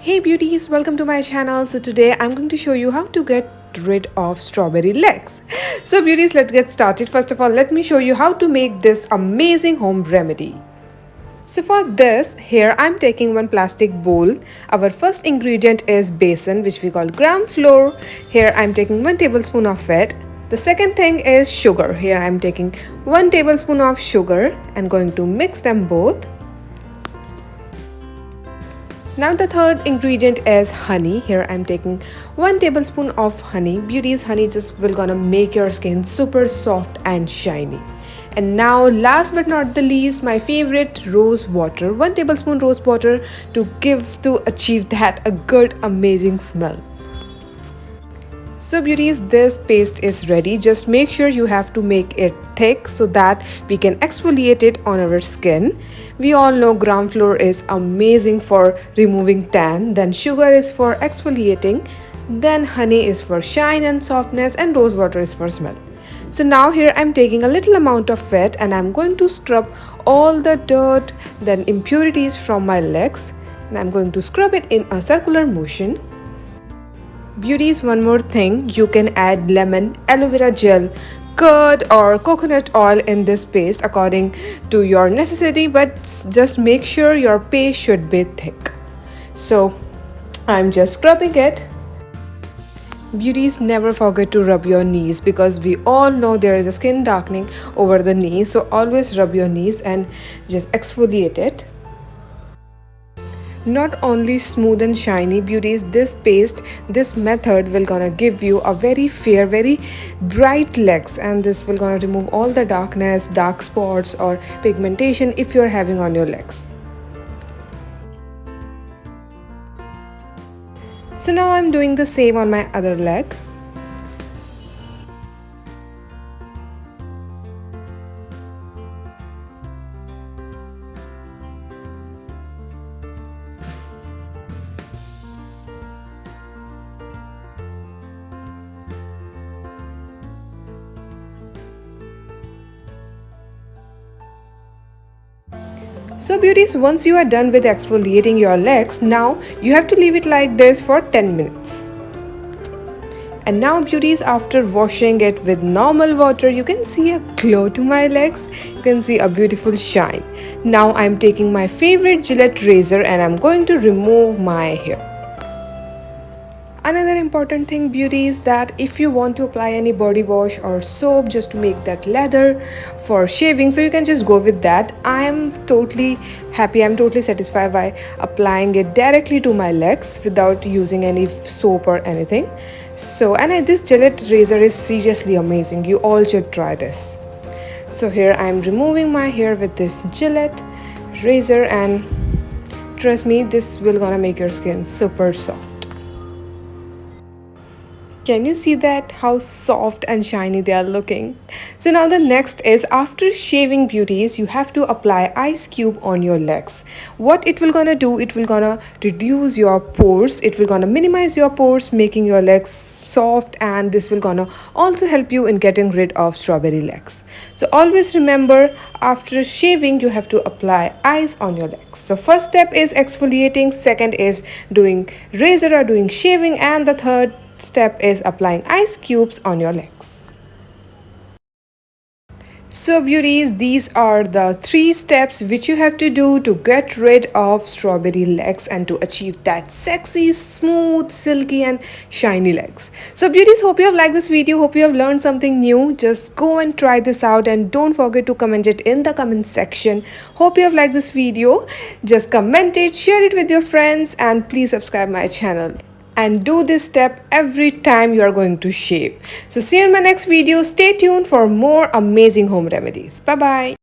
Hey beauties, welcome to my channel. So today I'm going to show you how to get rid of strawberry legs. So beauties, let's get started. First of all, let me show you how to make this amazing home remedy. So for this, here I'm taking one plastic bowl. Our first ingredient is besan, which we call gram flour. Here I'm taking 1 tablespoon of it. The second thing is sugar. Here I'm taking 1 tablespoon of sugar and going to mix them both. Now the third ingredient is honey. Here I'm taking 1 tablespoon of honey. Beauties, honey just will gonna make your skin super soft and shiny. And now last but not the least, my favorite, rose water. 1 tablespoon rose water to achieve that a good amazing smell. So beauties, this paste is ready. Just make sure you have to make it thick so that we can exfoliate it on our skin. We all know gram flour is amazing for removing tan, then sugar is for exfoliating, then honey is for shine and softness, and rose water is for smell. So now here I'm taking a little amount of it and I'm going to scrub all the dirt, then impurities from my legs, and I'm going to scrub it in a circular motion. Beauties, one more thing, you can add lemon, aloe vera gel, curd or coconut oil in this paste according to your necessity, but just make sure your paste should be thick. So I'm just scrubbing it. Beauties, never forget to rub your knees because we all know there is a skin darkening over the knees, so always rub your knees and just exfoliate it. Not only smooth and shiny, beauties, this paste, this method will gonna give you a very fair, very bright legs, and this will gonna remove all the darkness, dark spots or pigmentation if you're having on your legs. So now I'm doing the same on my other leg. So beauties, once you are done with exfoliating your legs, now you have to leave it like this for 10 minutes. And now beauties, after washing it with normal water, you can see a glow to my legs. You can see a beautiful shine. Now I'm taking my favorite Gillette razor and I'm going to remove my hair. Another important thing, beauty, is that if you want to apply any body wash or soap just to make that lather for shaving, so you can just go with that. I am totally happy, I'm totally satisfied by applying it directly to my legs without using any soap or anything. So, this Gillette razor is seriously amazing. You all should try this. So here I'm removing my hair with this Gillette razor, and trust me, this will gonna make your skin super soft. Can you see that, how soft and shiny they are looking? So now the next is, after shaving, beauties, you have to apply ice cube on your legs. What it will gonna do, it will gonna reduce your pores, it will gonna minimize your pores, making your legs soft, and this will gonna also help you in getting rid of strawberry legs. So always remember, after shaving you have to apply ice on your legs. So first step is exfoliating, second is doing razor or doing shaving, and the third step is applying ice cubes on your legs. So beauties, these are the 3 steps which you have to do to get rid of strawberry legs and to achieve that sexy, smooth, silky and shiny legs. So beauties, hope you have liked this video, hope you have learned something new. Just go and try this out and don't forget to comment it in the comment section. Hope you have liked this video. Just comment it, share it with your friends, and please subscribe my channel. And do this step every time you are going to shave. So see you in my next video. Stay tuned for more amazing home remedies. Bye bye.